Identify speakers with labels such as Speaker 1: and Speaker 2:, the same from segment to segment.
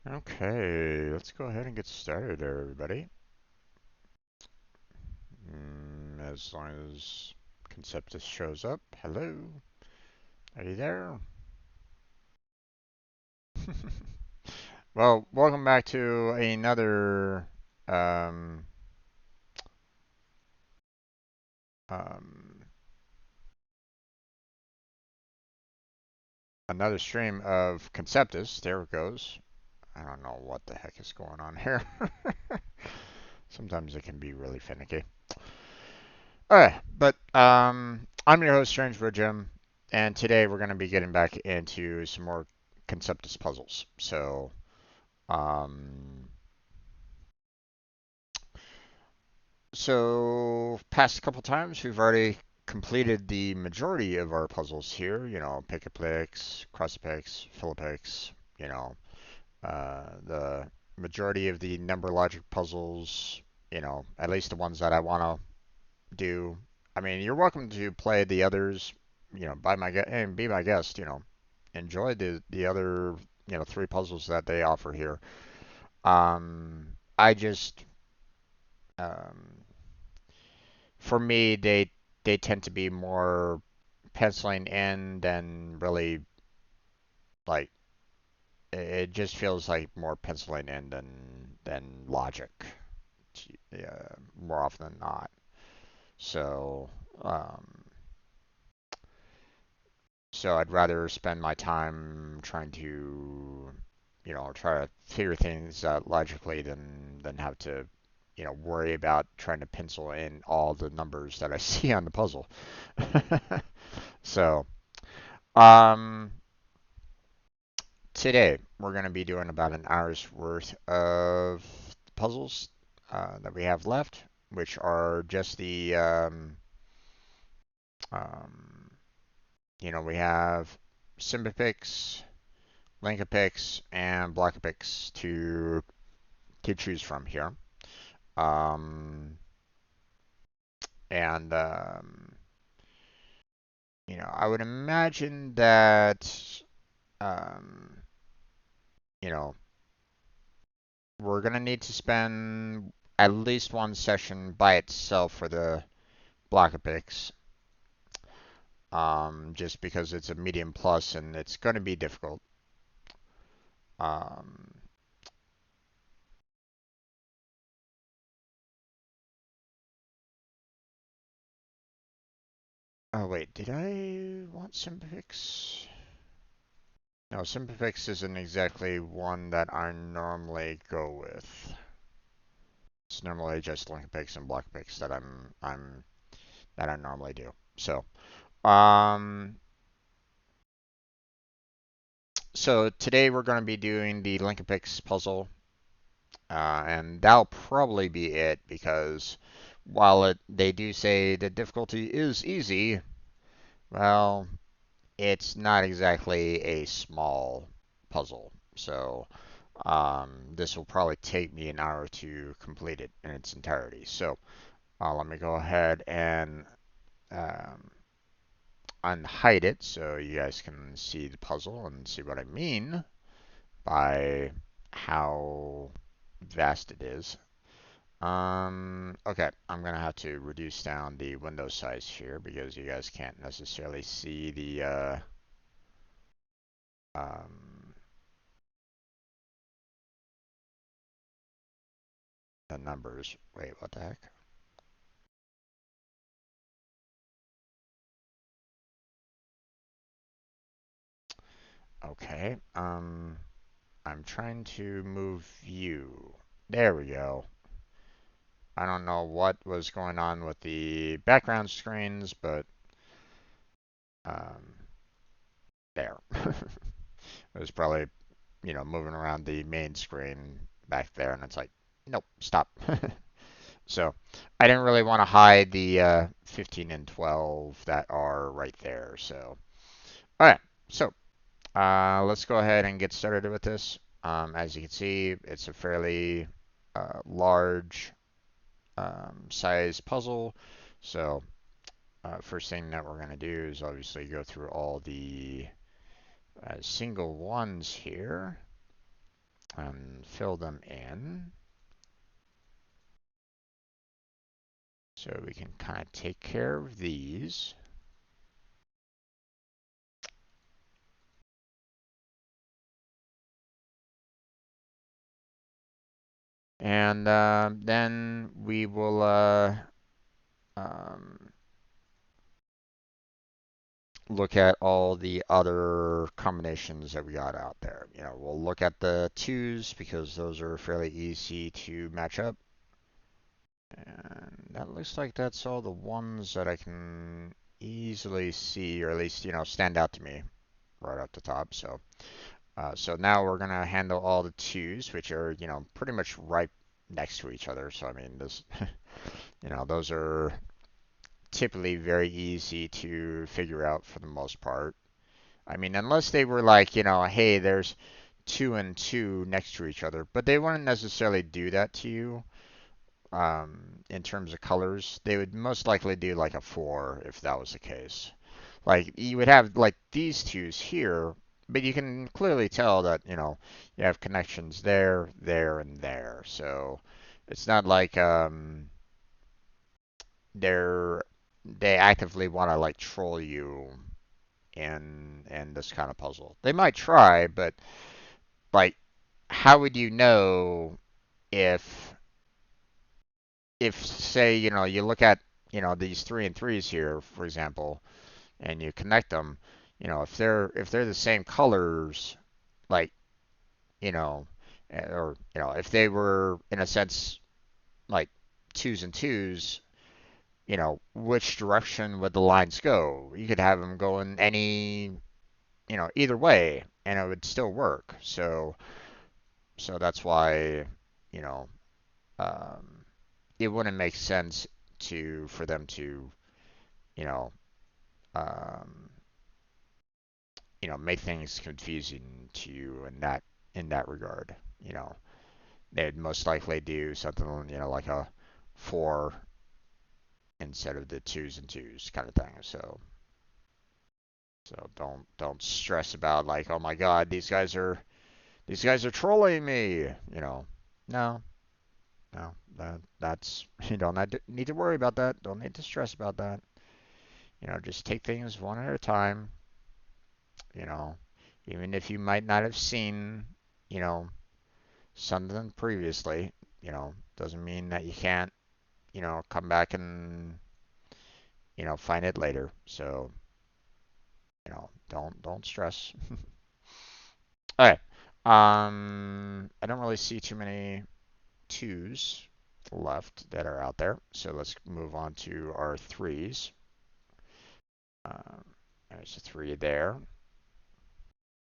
Speaker 1: Okay, let's go ahead and get started there, everybody. As long as Conceptis shows up. Hello, are you there? Well, welcome back to um, um, another stream of Conceptis. There it goes. I don't know what the heck is going on here. Sometimes it can be really finicky. Alright, but I'm your host, Strange Jim, and today we're going to be getting back into some more Conceptus puzzles. Um, so past couple times we've already completed the majority of our puzzles here. You know, Pic-a-Pix, Cross-a-Pix, Fill-a-Pix. You know, the majority of the number logic puzzles. You know, at least the ones that I want to do. I mean, you're welcome to play the others. You know, and be my guest. You know, enjoy the other three puzzles that they offer here. I just um, for me, they tend to be more penciling in than really like it just feels like more penciling in than logic, yeah, more often than not. So um, so I'd rather spend my time trying to try to figure things out logically than have to worry about trying to pencil in all the numbers that I see on the puzzle. So um, today, we're going to be doing about an hour's worth of puzzles that we have left, which are just um, we have Symbipix, Link-a-Pix, and Block-a-Pix to choose from here. Um, and I would imagine that um, you know we're gonna need to spend at least one session by itself for the Block-a-Pix, just because it's a medium plus and it's gonna be difficult. Um, oh wait, did I want Symbipix? No, Symbipix isn't exactly one that I normally go with. It's normally just Link-a-Pix and Block-a-Pix that I normally do. So, um, so today we're going to be doing the Link-a-Pix puzzle, and that'll probably be it because while they do say the difficulty is easy, well, it's not exactly a small puzzle. So, this will probably take me an hour to complete it in its entirety. So, let me go ahead and um, unhide it so you guys can see the puzzle and see what I mean by how vast it is. Okay, I'm gonna have to reduce down the window size here because you guys can't necessarily see um, the numbers. Wait, what the heck? Okay, I'm trying to move view. There we go. I don't know what was going on with the background screens, but um, there. It was probably, moving around the main screen back there, and it's like, nope, stop. So I didn't really want to hide the 15 and 12 that are right there. So, all right. So let's go ahead and get started with this. As you can see, it's a fairly large size puzzle. So first thing that we're going to do is obviously go through all the single ones here. and fill them in. So we can kind of take care of these. And then we will um, look at all the other combinations that we got out there. You know, we'll look at the twos because those are fairly easy to match up. And that looks like that's all the ones that I can easily see, or at least, you know, stand out to me right off the top. So now we're gonna handle all the twos, which are, you know, pretty much right next to each other. So I mean, this, you know, those are typically very easy to figure out for the most part. I mean, unless they were like, you know, hey, there's two and two next to each other, but they wouldn't necessarily do that to you. In terms of colors, they would most likely do like a four if that was the case. Like you would have like these twos here, but you can clearly tell that, you know, you have connections there, there, and there. So it's not like they're they actively want to like troll you in this kind of puzzle. They might try, but like how would you know if say, you know, you look at, you know, these three and threes here, for example, and you connect them, you know, if they're the same colors, like, you know, or, you know, if they were in a sense like twos and twos, you know, which direction would the lines go? You could have them go in any, you know, either way, and it would still work. So that's why, you know, um, it wouldn't make sense to for them to, you know, um, make things confusing to you in that regard. You know, they'd most likely do something, you know, like a four instead of the twos and twos kind of thing. So don't stress about like, oh my God, these guys are trolling me. You know, no, no, that's you don't need to worry about that. Don't need to stress about that. You know, just take things one at a time. You know, even if you might not have seen, you know, something previously, you know, doesn't mean that you can't, you know, come back and, you know, find it later. So, you know, don't stress. All right. I don't really see too many twos left that are out there. So let's move on to our threes. Um, there's a three there.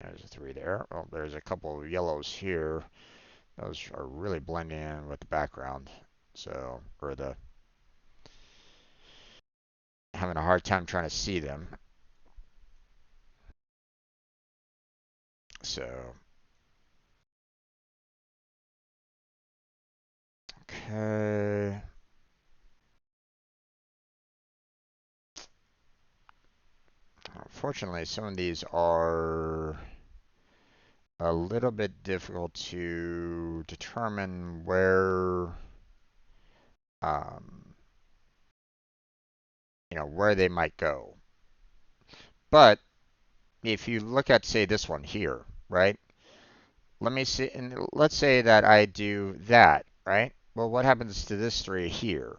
Speaker 1: There's a three there. Oh, there's a couple of yellows here. Those are really blending in with the background. So, or the having a hard time trying to see them. So, okay. Unfortunately, some of these are a little bit difficult to determine um, where they might go. But if you look at, say, this one here, right? Let me see, and let's say that I do that, right? Well, what happens to this three here?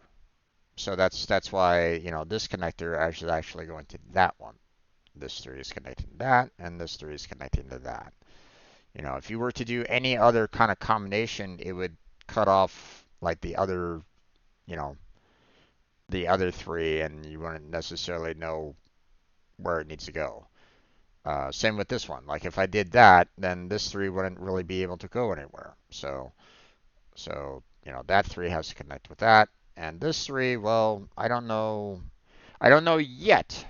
Speaker 1: So that's why, you know, this connector is actually going to that one. This three is connecting to that, and this three is connecting to that. You know, if you were to do any other kind of combination, it would cut off like you know, the other three, and you wouldn't necessarily know where it needs to go. Same with this one. Like if I did that, then this three wouldn't really be able to go anywhere. So you know that three has to connect with that, and this three, well, I don't know. I don't know yet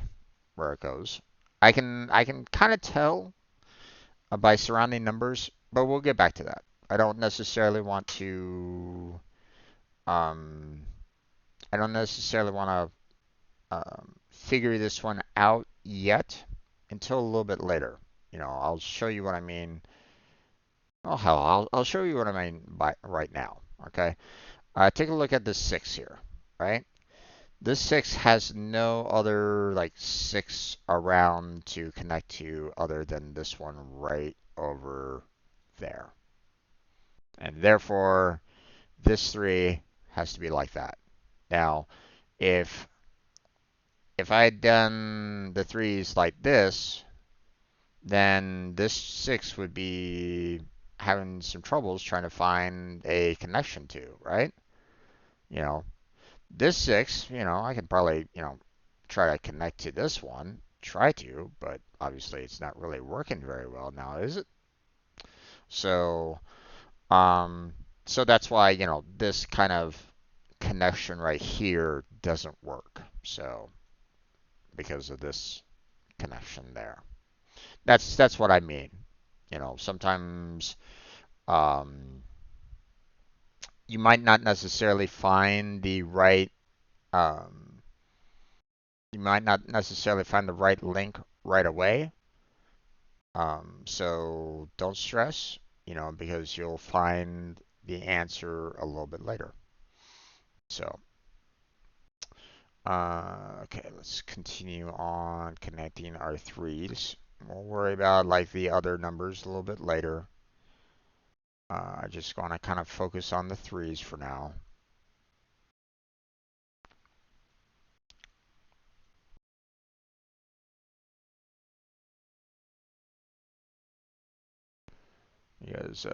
Speaker 1: where it goes. I can kind of tell by surrounding numbers, but we'll get back to that. I don't necessarily want to. Um, I don't necessarily want to figure this one out yet until a little bit later. You know, I'll show you what I mean Oh hell, I'll show you what I mean by right now. Okay, take a look at this 6 here, right? This 6 has no other like 6 around to connect to other than this one right over there. And therefore, this 3 has to be like that. Now, if I had done the 3s like this, then this 6 would be having some troubles trying to find a connection to, right? You know, this 6, I could probably, try to connect to this one, try to, but obviously it's not really working very well now, is it? So, um, so that's why, this kind of connection right here doesn't work. So, because of this connection there. That's what I mean. Sometimes um, you might not necessarily find the right um, link right away. So don't stress, because you'll find the answer a little bit later. So, okay, let's continue on connecting our threes. We'll worry about like the other numbers a little bit later. I just want to kind of focus on the threes for now. Because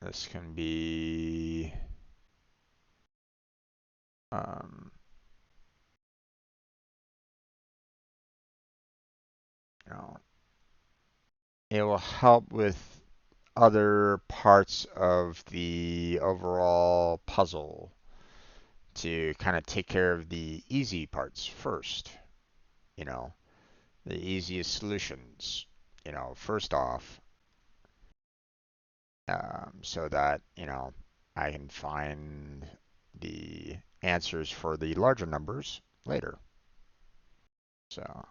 Speaker 1: this can be um, you know, it will help with other parts of the overall puzzle to kind of take care of the easy parts first, you know, the easiest solutions, first off, so that, I can find the answers for the larger numbers later. So,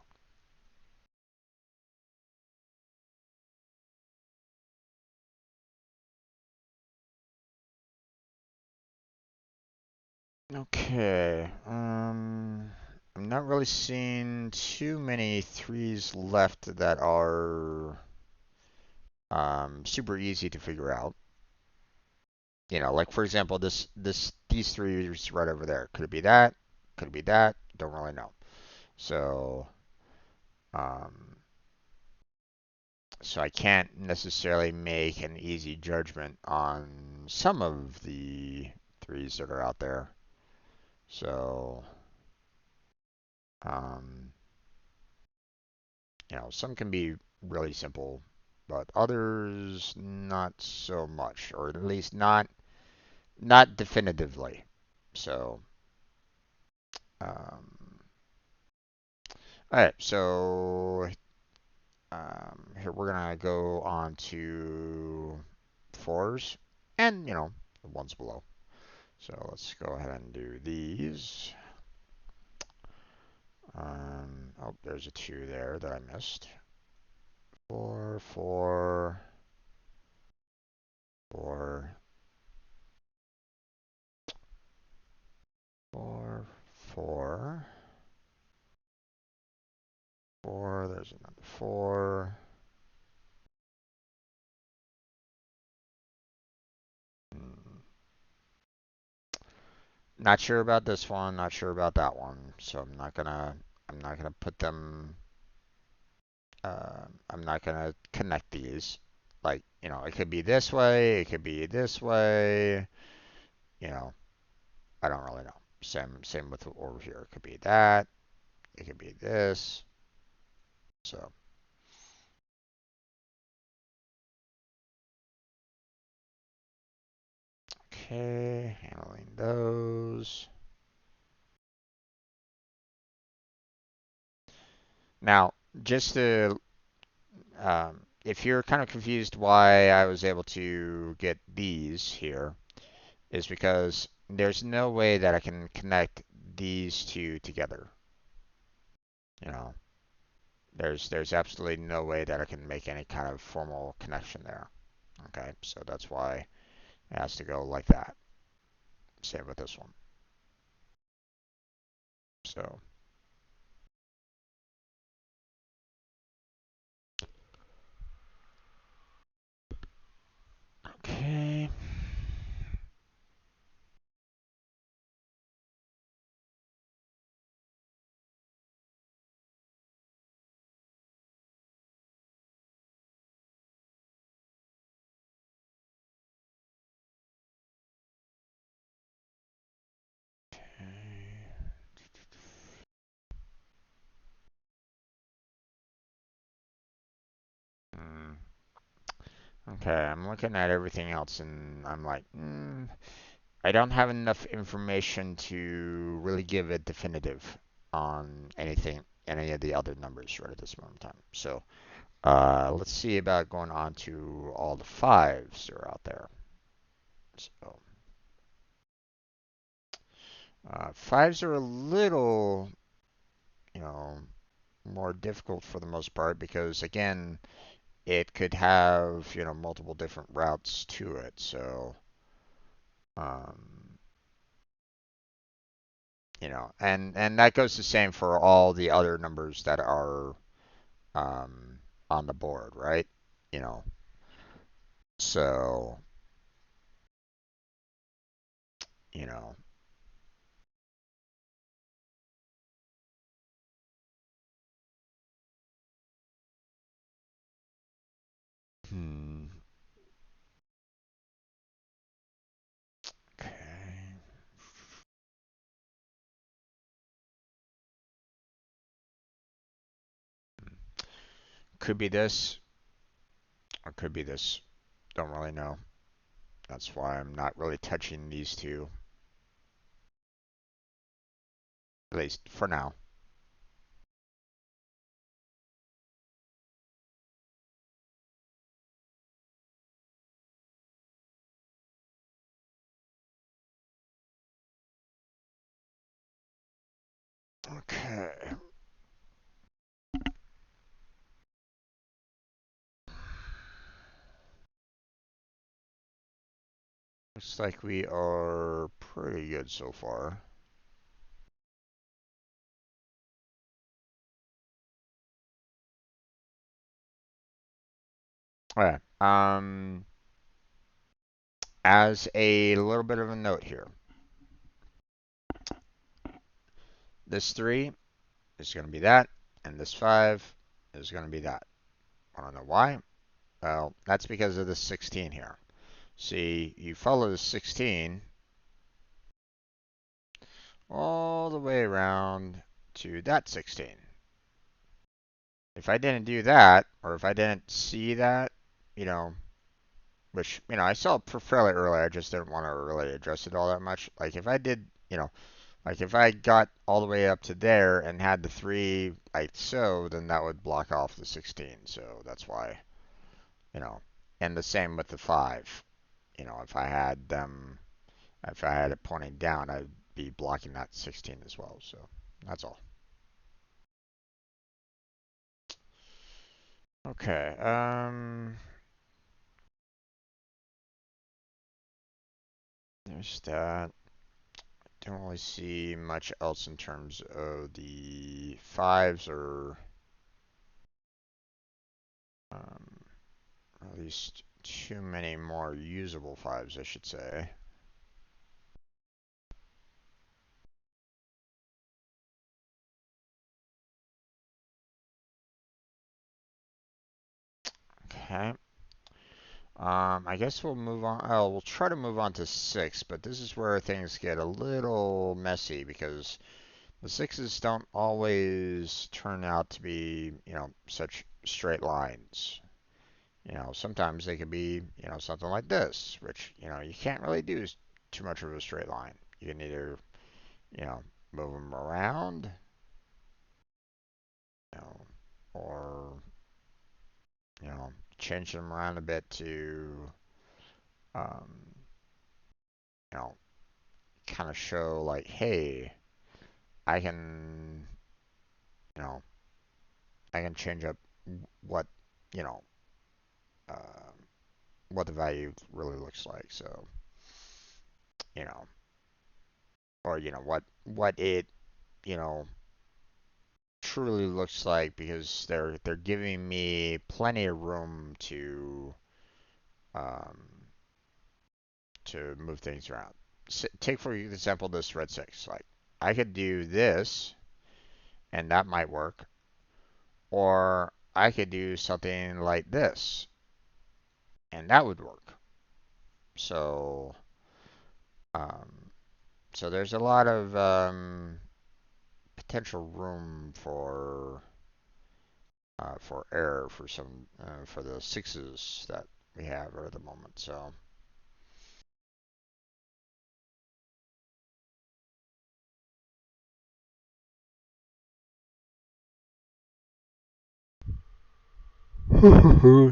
Speaker 1: okay. I'm not really seeing too many threes left that are super easy to figure out. Like for example, these threes right over there. Could it be that? Could it be that? Don't really know. So, um, so I can't necessarily make an easy judgment on some of the threes that are out there. So, um, some can be really simple, but others not so much, or at least not definitively. So, um, all right. So here we're gonna go on to fours and the ones below. So let's go ahead and do these. Oh, there's a 2 there that I missed. 4, 4, 4, 4, 4, 4. There's another 4. Hmm. Not sure about this one. Not sure about that one. So I'm not gonna put them. I'm not gonna connect these. Like it could be this way. It could be this way. You know, I don't really know. Same with over here. It could be that. It could be this. So okay, handling those. Now, just to if you're kind of confused why I was able to get these here, is because there's no way that I can connect these two together. You know, There's absolutely no way that I can make any kind of formal connection there. Okay, so that's why it has to go like that. Same with this one. So, okay. Mm, okay, I'm looking at everything else and I'm like, I don't have enough information to really give a definitive on anything, any of the other numbers right at this moment in time. So let's see about going on to all the fives that are out there. So fives are a little, you know, more difficult for the most part because again, it could have, multiple different routes to it. So, um, and that goes the same for all the other numbers that are um, on the board, right? You know, so, you know, hmm, okay. Could be this, or could be this. Don't really know. That's why I'm not really touching these two, at least for now. Okay. Looks like we are pretty good so far. All right. As a little bit of a note here, this 3 is going to be that, and this 5 is going to be that. I don't know why. Well, that's because of the 16 here. See, you follow the 16 all the way around to that 16. If I didn't do that, or if I didn't see that, you know, which, I saw it fairly early, I just didn't want to really address it all that much. Like, if I did, like if I got all the way up to there and had the 3 like so, then that would block off the 16. So that's why, you know, and the same with the 5. If I had them, if I had it pointing down, I'd be blocking that 16 as well. So that's all. Okay. There's that. Don't really see much else in terms of the 5s or um, at least too many more usable 5s, I should say. Okay. I guess we'll move on. Oh, we'll try to move on to 6, but this is where things get a little messy because the 6s don't always turn out to be, such straight lines. Sometimes they could be, something like this, which, you can't really do too much of a straight line. You can either, you know, move them around, you know, or, change them around a bit to, um, you know, kind of show like, hey, I can, you know, I can change up what, you know, uh, what the value really looks like. So, you know, or what it, you know, truly looks like, because they're giving me plenty of room um, to move things around. Take for example this red 6. Like, I could do this, and that might work, or I could do something like this, and that would work. So, um, so there's a lot of potential room for error for some for the 6s that we have at the moment. So.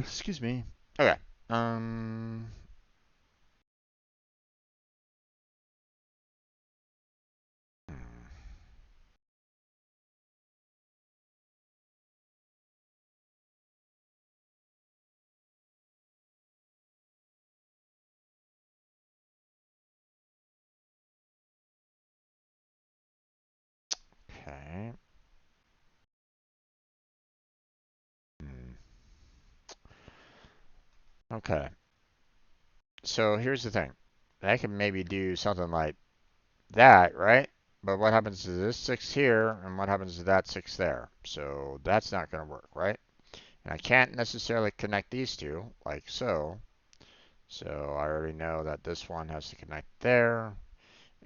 Speaker 1: Excuse me. Okay. Um. Okay. Hmm. Okay. So here's the thing. I can maybe do something like that, right? But what happens to this 6 here, and what happens to that 6 there? So that's not going to work, right? And I can't necessarily connect these two, like so. So I already know that this one has to connect there.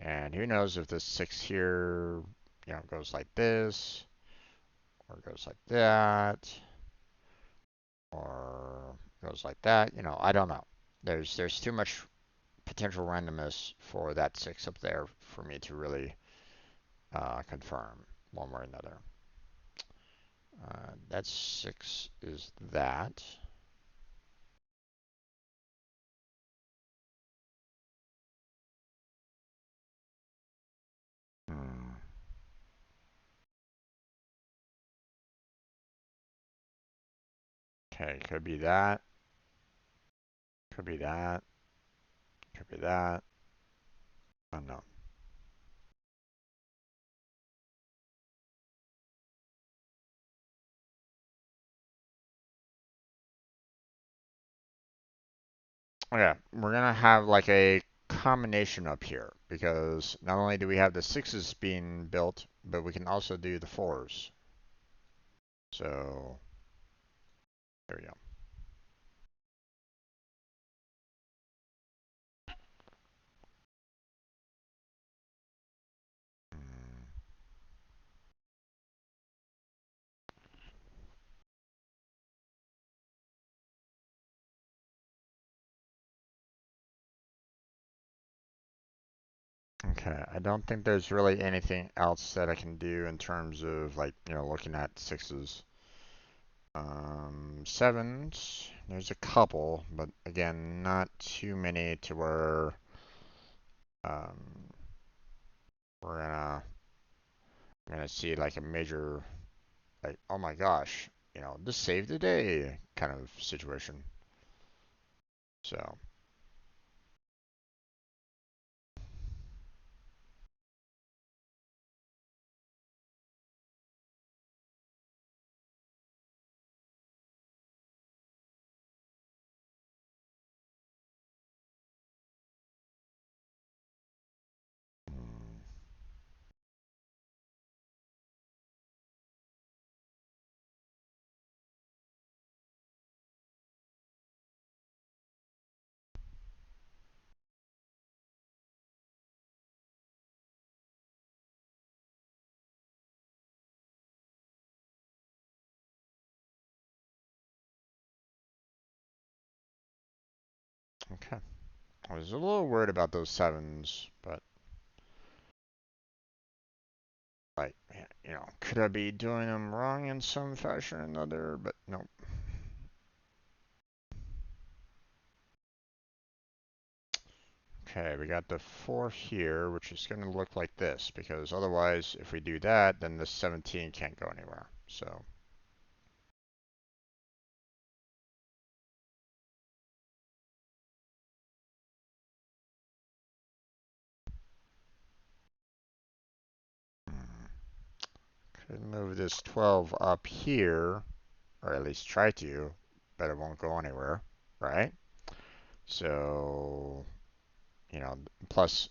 Speaker 1: And who knows if this 6 here, goes like this, or goes like that, or goes like that. I don't know. There's too much potential randomness for that 6 up there for me to really confirm one way or another. That 6 is that. Hmm. Okay, could be that. Could be that. Could be that. Unknown. Okay, we're gonna have like a combination up here, because not only do we have the 6s being built, but we can also do the 4s. So there we go. Hmm. Okay, I don't think there's really anything else that I can do in terms of, like, looking at 6s. 7s, there's a couple, but again, not too many to where um, we're gonna see like a major, like, oh my gosh, this saved the day kind of situation. So, mm, okay. I was a little worried about those 7s, but like, could I be doing them wrong in some fashion or another? But no. Okay, we got the 4 here, which is going to look like this, because otherwise, if we do that, then the 17 can't go anywhere. So, move this 12 up here, or at least try to, but it won't go anywhere, right? So, you know, plus,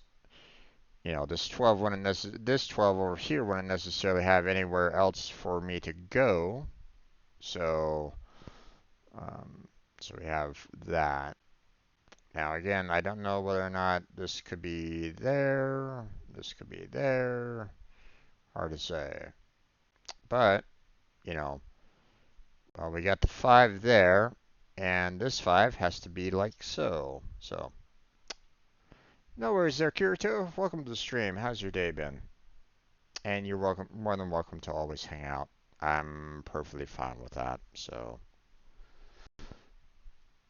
Speaker 1: you know, this 12 wouldn't this 12 over here wouldn't necessarily have anywhere else for me to go. So, um, so we have that. Now again, I don't know whether or not this could be there, this could be there, hard to say. But, you know, well, we got the 5 there, and this 5 has to be like so. So, no worries there, Kirito. Welcome to the stream. How's your day been? And you're welcome, more than welcome to always hang out. I'm perfectly fine with that. So,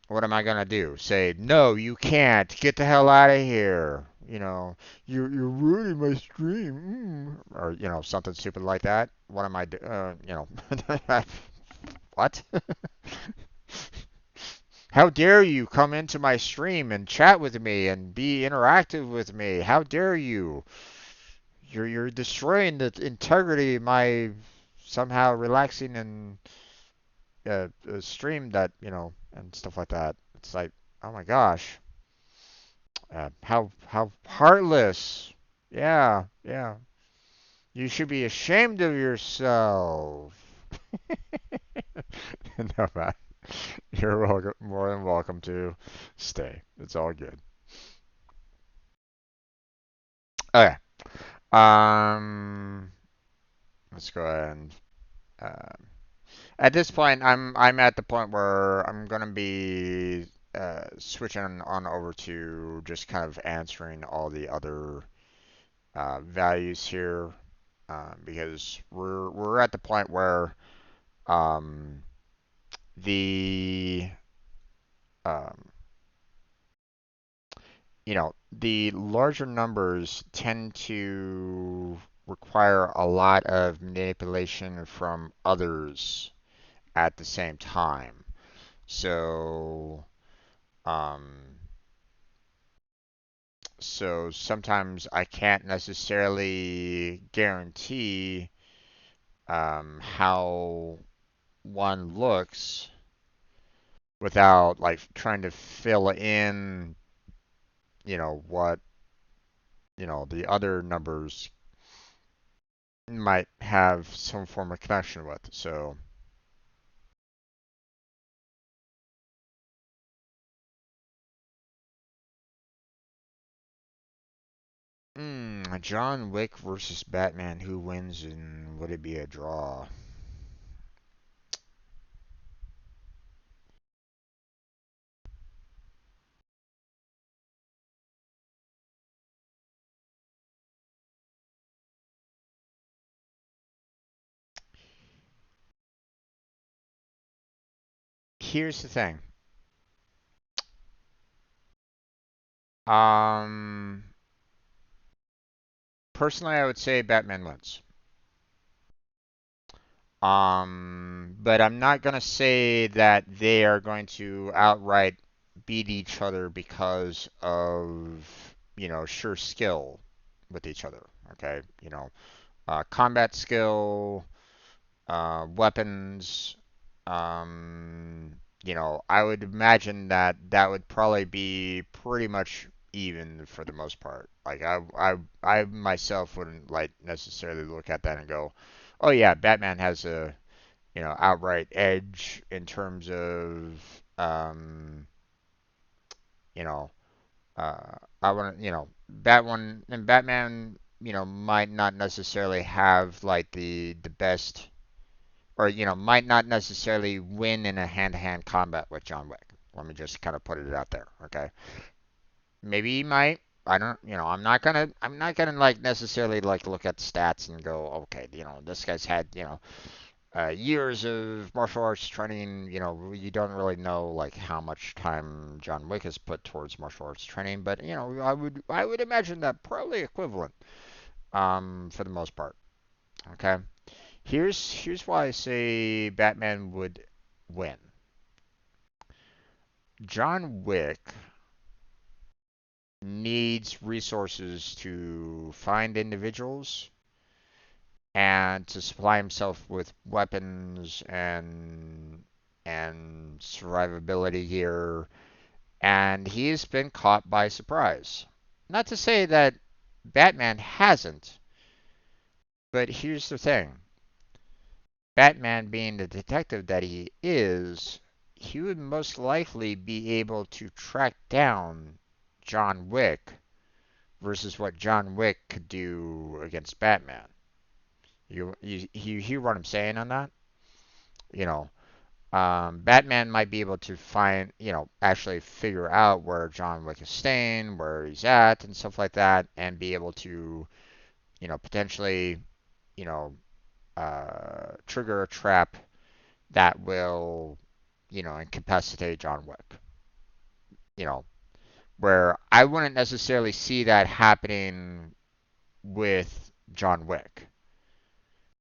Speaker 1: what am I gonna do? Say, no, you can't. Get the hell out of here. You know, you're ruining my stream. Or, you know, something stupid like that. What am I do? You know, what? How dare you come into my stream and chat with me and be interactive with me? How dare you? You're destroying the integrity of my somehow relaxing and stream that, you know, and stuff like that. It's like, oh my gosh, how heartless. Yeah, yeah. You should be ashamed of yourself. No, man. You're welcome, more than welcome to stay. It's all good. Okay. Um, let's go ahead and at this point, I'm at the point where I'm gonna be switching on over to just kind of answering all the other values here because we're at the point where um, the um, you know, the larger numbers tend to require a lot of manipulation from others at the same time. So, um, so sometimes I can't necessarily guarantee how one looks without like trying to fill in, you know, what, you know, the other numbers might have some form of connection with. So, John Wick versus Batman, who wins and would it be a draw? Here's the thing. Um, Personally, I would say Batman wins. But I'm not gonna say that they are going to outright beat each other because of, you know, sheer skill with each other. Okay, you know, combat skill, weapons. You know, I would imagine that that would probably be pretty much even for the most part. Like I myself wouldn't like necessarily look at that and go, oh yeah, Batman has a, you know, outright edge in terms of, you know, I want to, you know, Batman, you know, might not necessarily have like the best, or you know, might not necessarily win in a hand-to-hand combat with John Wick. Let me just kind of put it out there, okay? Maybe he might. I don't, you know, I'm not gonna like necessarily like look at stats and go, okay, you know, this guy's had, you know, years of martial arts training. You know, you don't really know like how much time John Wick has put towards martial arts training, but you know, I would imagine that probably equivalent, for the most part. Okay. Here's why I say Batman would win. John Wick needs resources to find individuals and to supply himself with weapons and survivability gear, and he's been caught by surprise. Not to say that Batman hasn't, but here's the thing. Batman being the detective that he is, he would most likely be able to track down John Wick versus what John Wick could do against Batman. You hear what I'm saying on that? You know, Batman might be able to find, actually figure out where John Wick is staying, where he's at, and stuff like that, and be able to, potentially, you know, trigger a trap that will, incapacitate John Wick. You know, where I wouldn't necessarily see that happening with John Wick.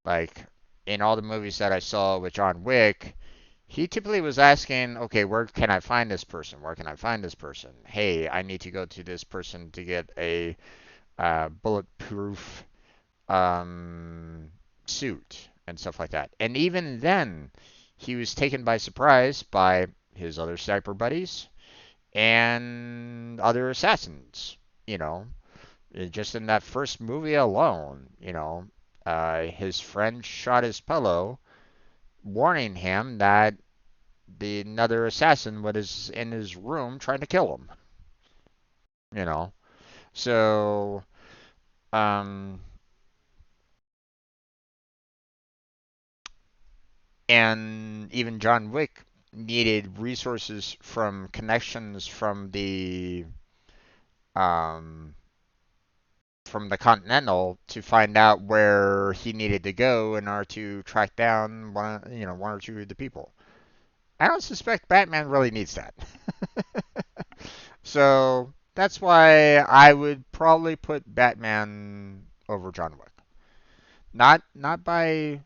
Speaker 1: Like, in all the movies that I saw with John Wick, he typically was asking, okay, where can I find this person? Where can I find this person? Hey, I need to go to this person to get a bulletproof suit and stuff like that. And even then, he was taken by surprise by his other sniper buddies and other assassins. You know, just in that first movie alone, his friend shot his pillow, warning him that another assassin was in his room trying to kill him. You know, so um, and even John Wick needed resources from connections um from the Continental to find out where he needed to go in order to track down one or two of the people. I don't suspect Batman really needs that. So that's why I would probably put Batman over John Wick. Not by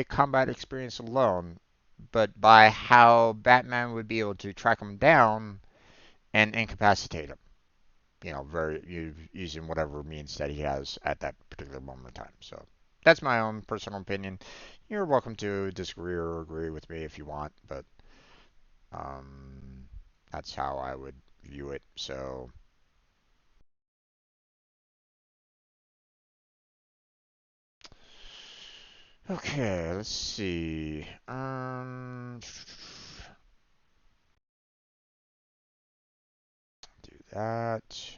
Speaker 1: combat experience alone, but by how Batman would be able to track him down and incapacitate him. Using whatever means that he has at that particular moment in time. So that's my own personal opinion. You're welcome to disagree or agree with me if you want, but um, that's how I would view it. So okay, let's see. Do that.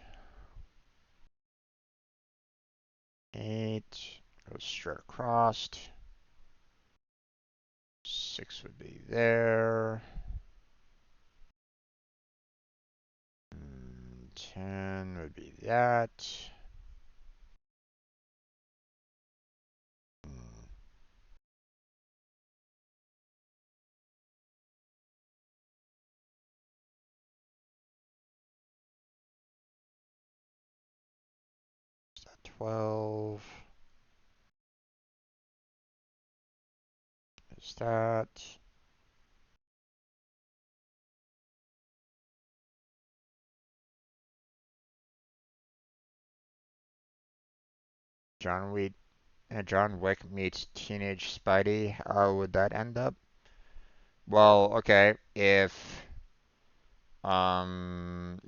Speaker 1: 8 goes straight across. 6 would be there. 10 would be that. Is that 12? Is that? John Wick meets teenage Spidey. How would that end up? Well, okay, if John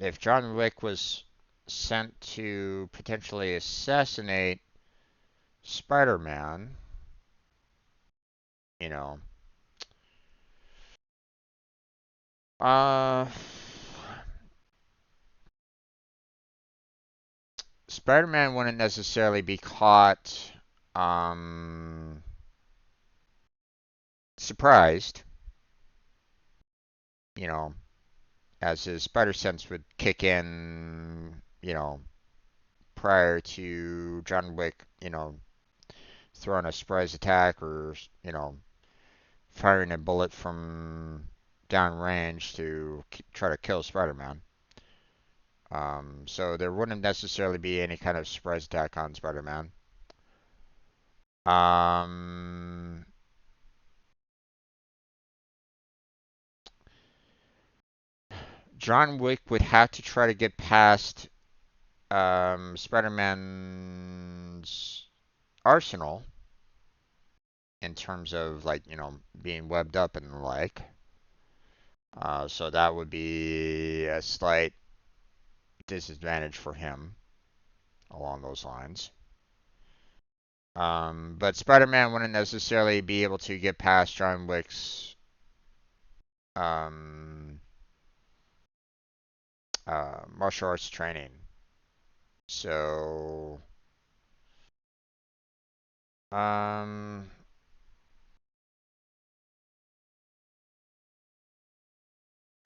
Speaker 1: Wick was sent to potentially assassinate Spider-Man, you know, uh, Spider-Man wouldn't necessarily be caught, um, surprised, you know, as his spider sense would kick in, prior to John Wick, throwing a surprise attack or, firing a bullet from downrange to try to kill Spider-Man. So there wouldn't necessarily be any kind of surprise attack on Spider-Man. Um, John Wick would have to try to get past Spider-Man's arsenal in terms of like, being webbed up and the like. So that would be a slight disadvantage for him along those lines. But Spider-Man wouldn't necessarily be able to get past John Wick's um, martial arts training. So, um,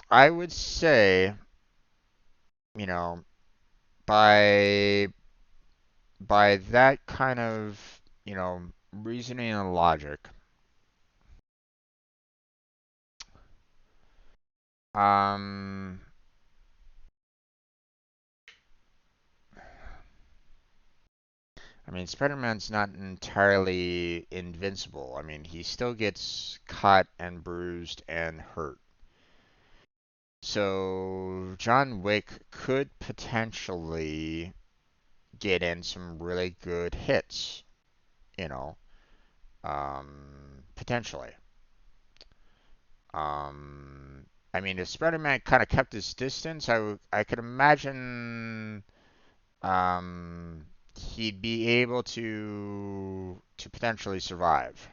Speaker 1: I would say, you know, by that kind of, reasoning and logic, um, I mean, Spider-Man's not entirely invincible. I mean, he still gets cut and bruised and hurt. So John Wick could potentially get in some really good hits, you know, potentially. Um, I mean, if Spider-Man kind of kept his distance, I could imagine he'd be able to potentially survive.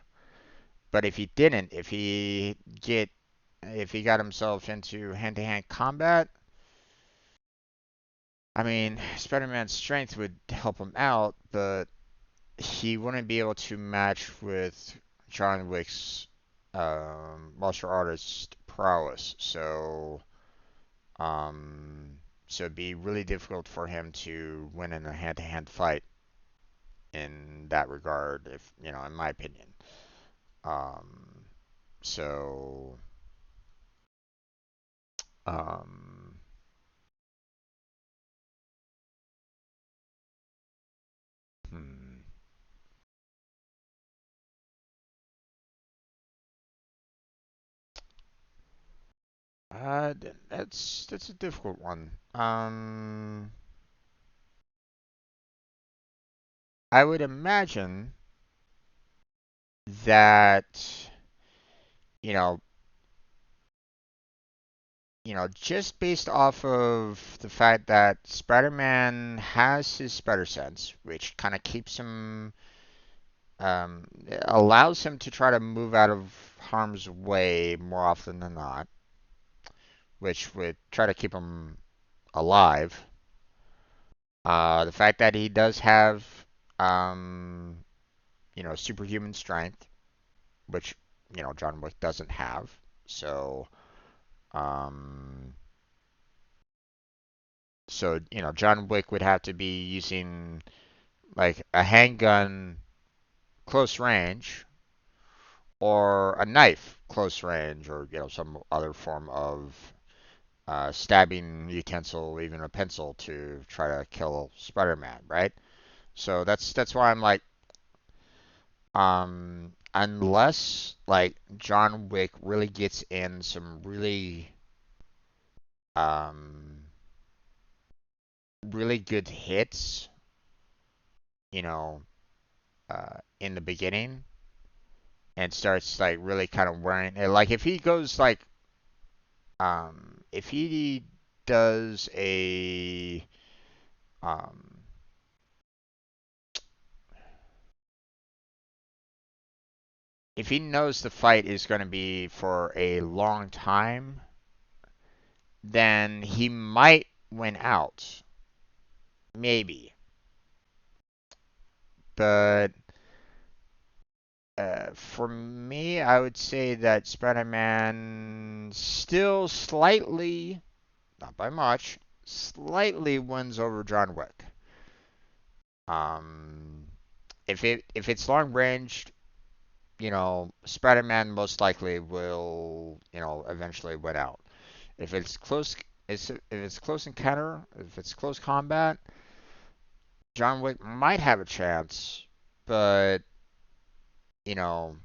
Speaker 1: But if he didn't, if he got himself into hand-to-hand combat, I mean, Spider-Man's strength would help him out, but he wouldn't be able to match with John Wick's martial artist prowess. Um, so it'd be really difficult for him to win in a hand-to-hand fight in that regard, if in my opinion. Um, so, um, hmm. That's a difficult one. I would imagine that you know, just based off of the fact that Spider-Man has his spider sense, which kind of keeps him, allows him to try to move out of harm's way more often than not, which would try to keep him alive. The fact that he does have, um, superhuman strength, which, John Wick doesn't have. So, um, John Wick would have to be using like a handgun close range or a knife close range or, some other form of stabbing utensil, even a pencil to try to kill Spider-Man, right? So that's why I'm like, unless like John Wick really gets in some um, really good hits, you know, in the beginning and starts like really kind of wearing like if he goes like if he does a um if he knows the fight is going to be for a long time, then he might win out. Maybe. But for me, I would say that Spider-Man still slightly, not by much, slightly wins over John Wick. Um, if it's long range, Spider-Man most likely will, eventually win out. If it's close, if it's close encounter, if it's close combat, John Wick might have a chance, but you know,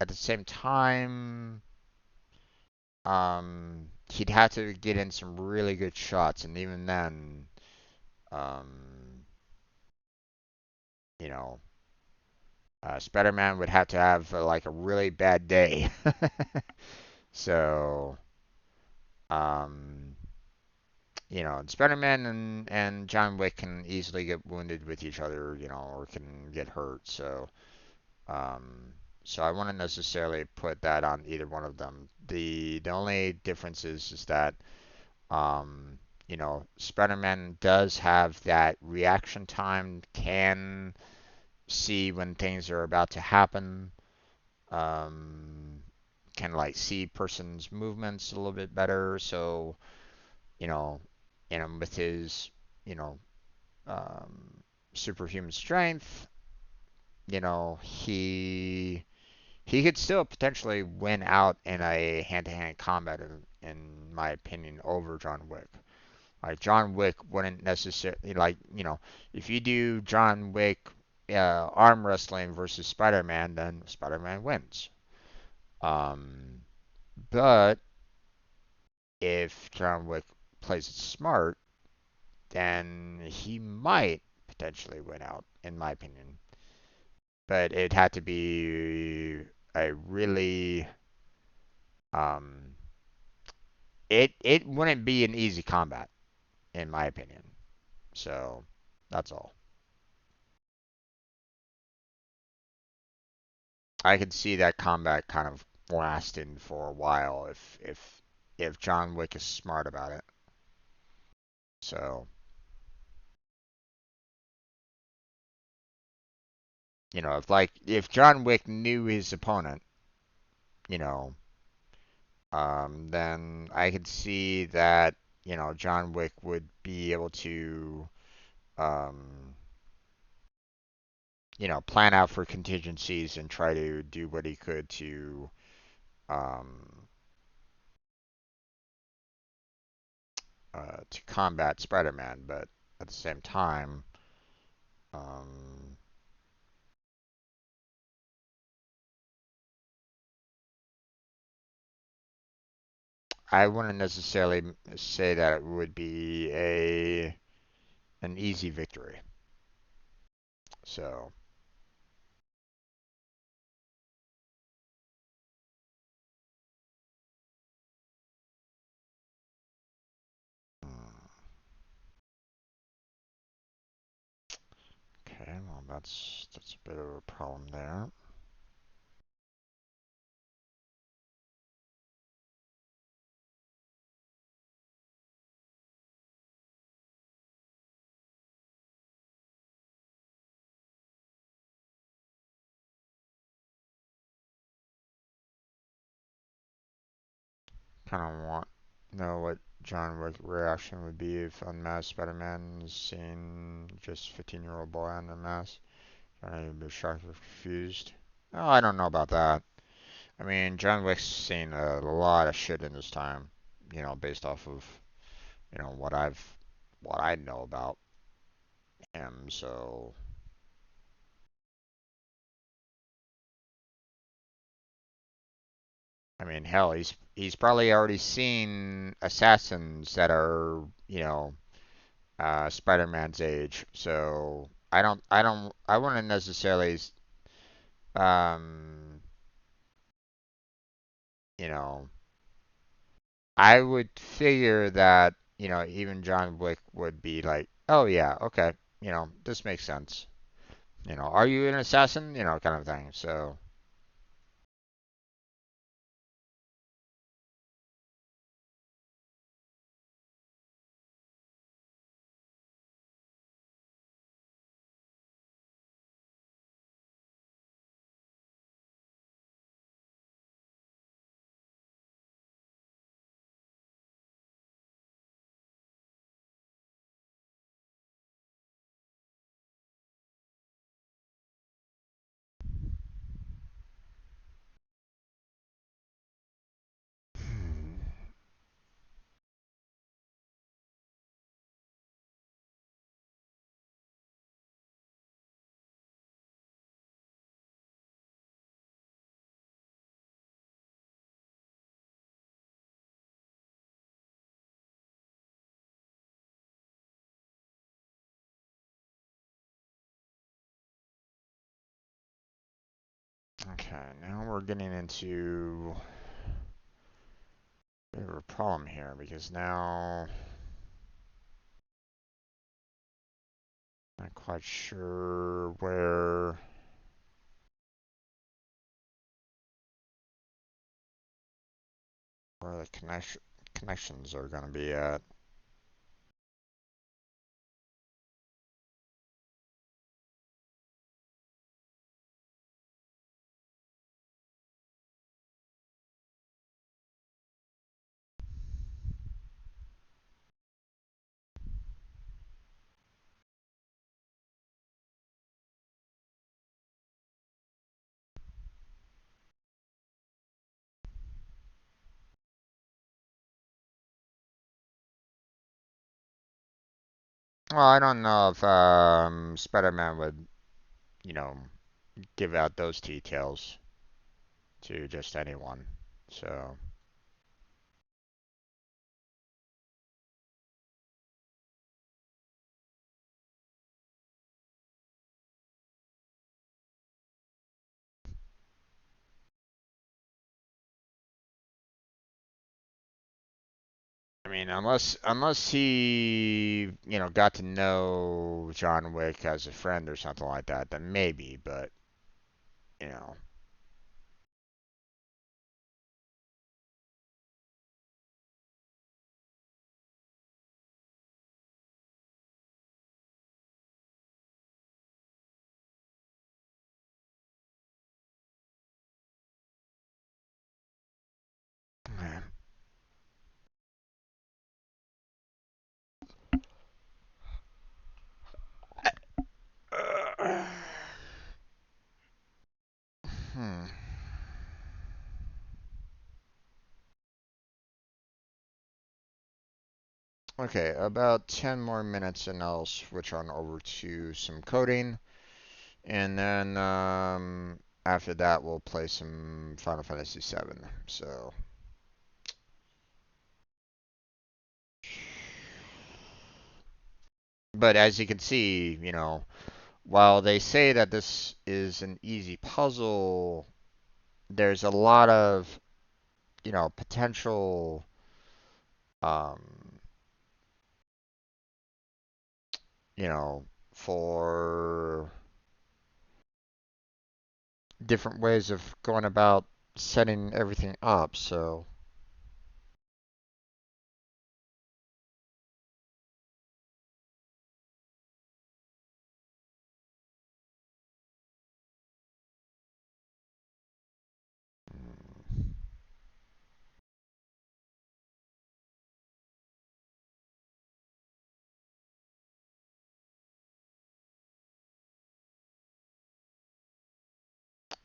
Speaker 1: at the same time, he'd have to get in some really good shots, and even then, um, you know, Spider-Man would have to have like a really bad day. So, um, Spider-Man and John Wick can easily get wounded with each other, or can get hurt. Um, so I wouldn't necessarily put that on either one of them. The only difference is that um, Spider-Man does have that reaction time, can see when things are about to happen, um, can like see person's movements a little bit better. So, you know, with his, you know, um, superhuman strength, he could still potentially win out in a hand-to-hand combat, in my opinion, over John Wick. Like John Wick wouldn't necessarily if you do John Wick arm wrestling versus Spider-Man, then Spider-Man wins. Um, but if John Wick plays it smart, then he might potentially win out, in my opinion. But it had to be a really um, it wouldn't be an easy combat, in my opinion. So that's all. I could see that combat kind of lasting for a while if John Wick is smart about it. So, if John Wick knew his opponent, you know, then I could see that, John Wick would be able to um, plan out for contingencies and try to do what he could um, to combat Spider-Man, but at the same time, um, I wouldn't necessarily say that it would be a an easy victory. So, mm, okay, well that's a bit of a problem there. Kind of want to know what John Wick's reaction would be if unmasked Spider-Man is seen just 15-year-old boy on the mask. I'd be shocked or confused. Oh, I don't know about that. I mean, John Wick's seen a lot of shit in his time, based off of, what I know about him. So, I mean, hell, he's probably already seen assassins that are, Spider-Man's age. So I wouldn't necessarily, um, you know, I would figure that, even John Wick would be like, oh yeah, okay, this makes sense. Are you an assassin? Kind of thing. So, Okay, now we're getting into a bit of a problem here because now I'm not quite sure where the connections are going to be at. Well, I don't know if Spider-Man would, you know, give out those details to just anyone. So, I mean, unless he, got to know John Wick as a friend or something like that, then maybe. But you know, hmm. Okay, about 10 more minutes and I'll switch on over to some coding. And then after that, we'll play some Final Fantasy VII. So, but as you can see, while they say that this is an easy puzzle, there's a lot of, potential, um, you know, for different ways of going about setting everything up. So,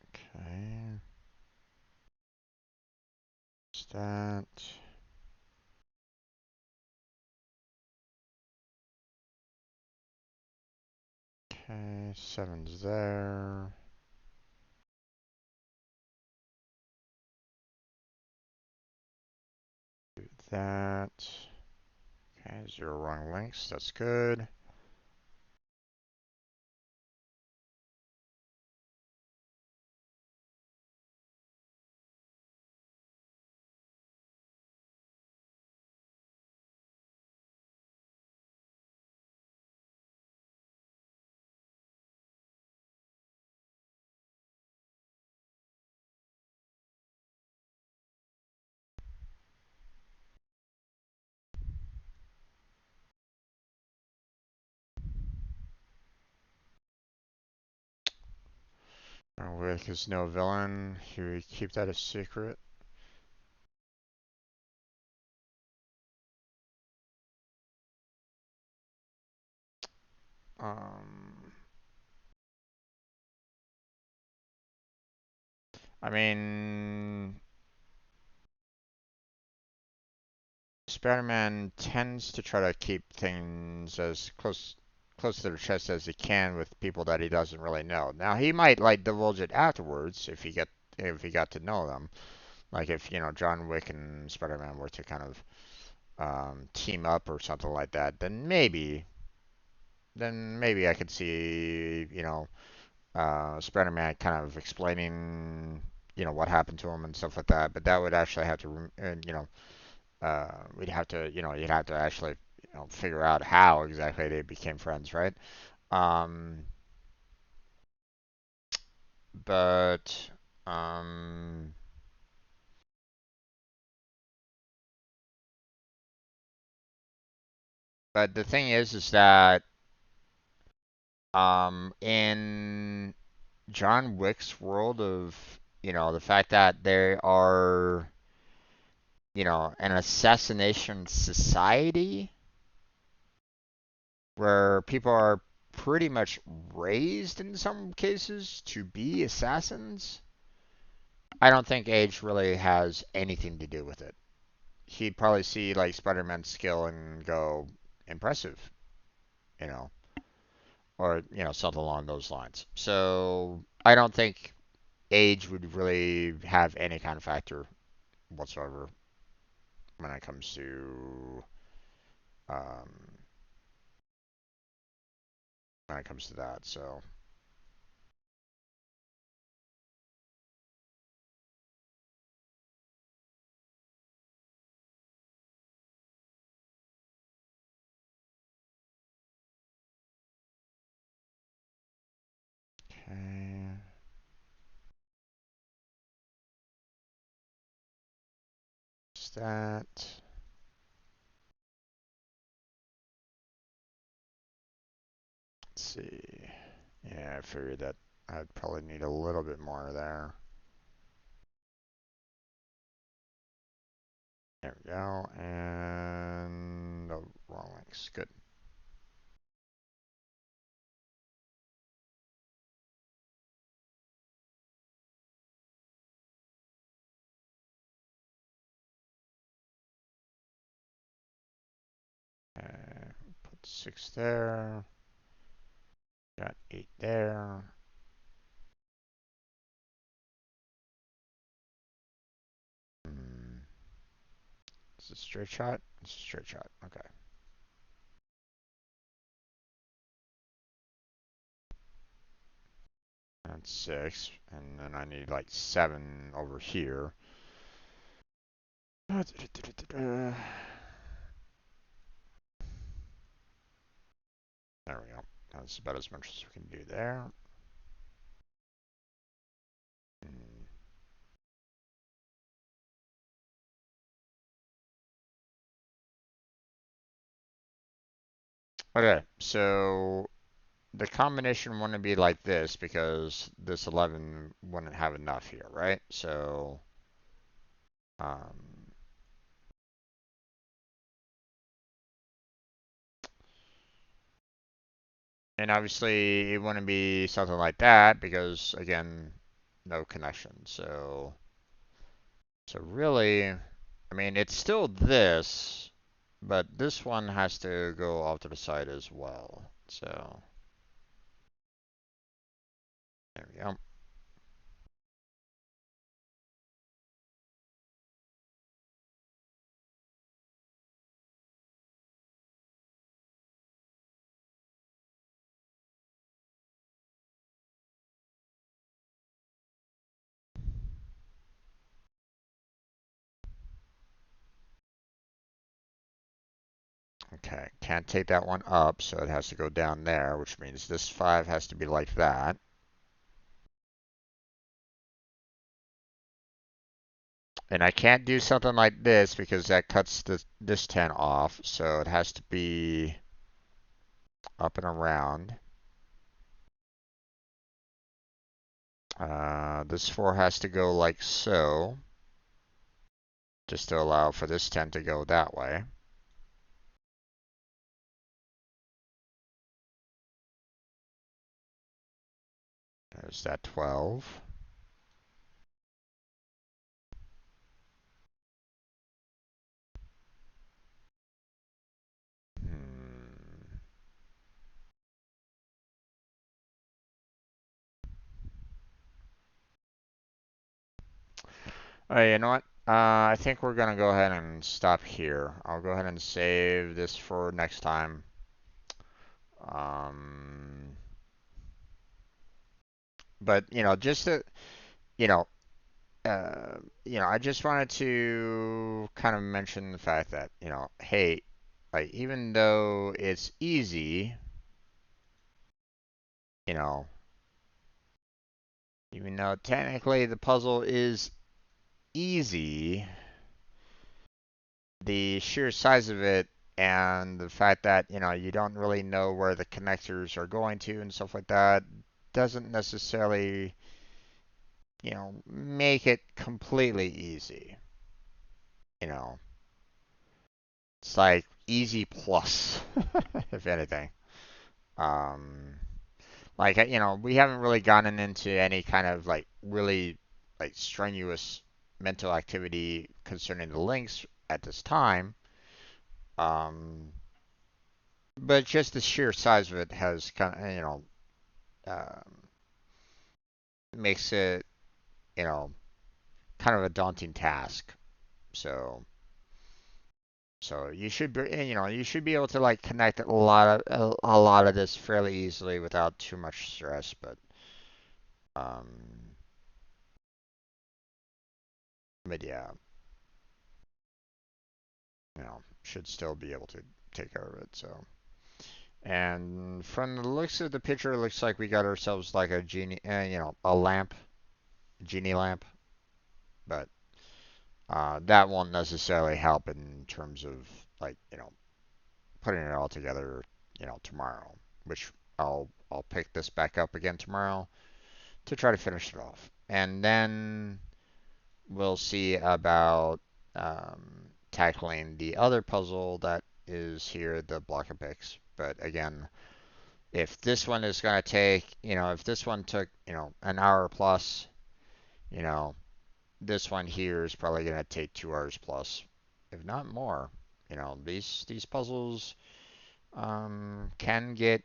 Speaker 1: okay, stat. Okay, seven's there. Do that. Okay, 0 wrong links. That's good. Wick is no villain. Should we keep that a secret? Um, I mean, Spider-Man tends to try to keep things as close to the chest as he can with people that he doesn't really know. Now he might like divulge it afterwards if he got to know them. Like if John Wick and Spider-Man were to kind of team up or something like that, then maybe I could see Spider-Man kind of explaining, what happened to him and stuff like that. But that would actually have to, we'd have to, you'd have to actually, figure out how exactly they became friends, right? Um, but, um, but the thing is that, in John Wick's world of, the fact that they are, an assassination society where people are pretty much raised in some cases to be assassins, I don't think age really has anything to do with it. He'd probably see like Spider-Man's skill and go, impressive, you know, or, something along those lines. So I don't think age would really have any kind of factor whatsoever when it comes to um, that. So okay, is that? Let's see. Yeah, I figured that I'd probably need a little bit more there. There we go, and the wrong links. Good. Put 6 there. Got 8 there. Hmm. Is this a straight shot? It's a straight shot. Okay. That's 6, and then I need like 7 over here. There we go. That's about as much as we can do there. Hmm. Okay, so the combination wouldn't be like this because this 11 wouldn't have enough here, right? So, um, and obviously it wouldn't be something like that because again, no connection. So really, I mean, it's still this, but this one has to go off to the side as well. So there we go. Okay, can't take that one up, so it has to go down there, which means this 5 has to be like that. And I can't do something like this because that cuts this 10 off, so it has to be up and around. This 4 has to go like so, just to allow for this 10 to go that way. There's that 12. Hmm. Alright, you know what? I think we're gonna go ahead and stop here. I'll go ahead and save this for next time. Um, But just to you know, I just wanted to kind of mention the fact that hey, like even though it's easy, you know, even though technically the puzzle is easy, the sheer size of it and the fact that you don't really know where the connectors are going to and stuff like that doesn't necessarily make it completely easy. You know, it's like easy plus, if anything. Um, like we haven't really gotten into any kind of like really like strenuous mental activity concerning the links at this time. Um, but just the sheer size of it has kind of makes it you know kind of a daunting task. So you should be you should be able to like connect a lot of this fairly easily without too much stress. Um, but yeah, should still be able to take care of it. So. And from the looks of the picture, it looks like we got ourselves like a genie, a lamp, genie lamp. But that won't necessarily help in terms of like putting it all together tomorrow, which I'll pick this back up again tomorrow to try to finish it off, and then we'll see about tackling the other puzzle that is here, the Block-a-Pix. But again, if this one is going to take, if this one took, an hour plus, you know, this one here is probably going to take 2 hours plus, if not more. These puzzles can get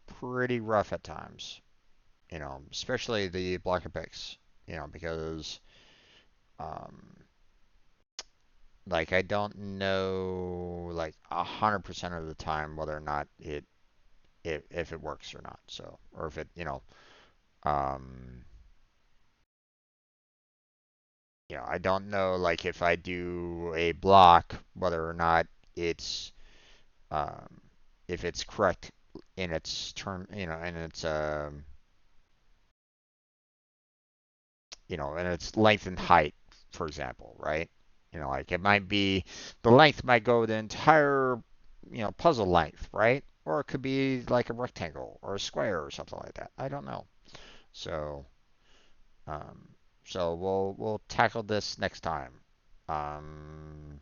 Speaker 1: pretty rough at times. Especially the Block-a-Pix. Because um, like I don't know like 100% of the time whether or not if it works or not. So or if it um, I don't know like if I do a block whether or not it's um, if it's correct in its term, in its in its length and height, for example, right? Like it might be the length might go the entire, puzzle length, right? Or it could be like a rectangle or a square or something like that. I don't know. So, um, we'll tackle this next time. Um,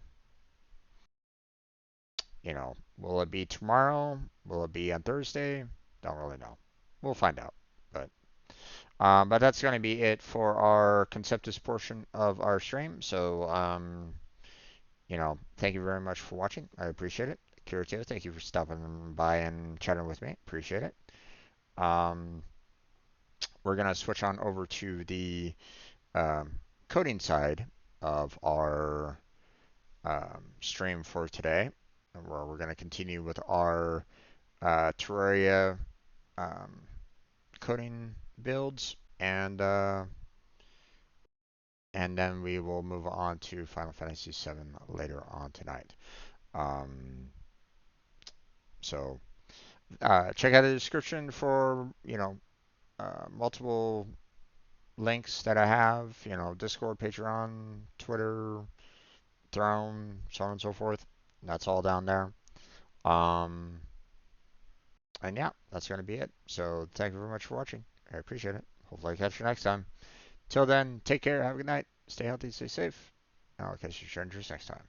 Speaker 1: will it be tomorrow? Will it be on Thursday? Don't really know. We'll find out. But that's going to be it for our Conceptus portion of our stream. So, thank you very much for watching. I appreciate it. Kirito, thank you for stopping by and chatting with me. Appreciate it. Um, we're going to switch on over to the um, coding side of our stream for today, where we're going to continue with our Terraria um, coding builds and then we will move on to Final Fantasy VII later on tonight. Um, so check out the description for multiple links that I have. Discord, Patreon, Twitter, Throne, so on and so forth. That's all down there. Um, and yeah, that's going to be it. So thank you very much for watching. I appreciate it. Hopefully I catch you next time. Till then, take care. Have a good night. Stay healthy. Stay safe. I'll catch you strangers next time.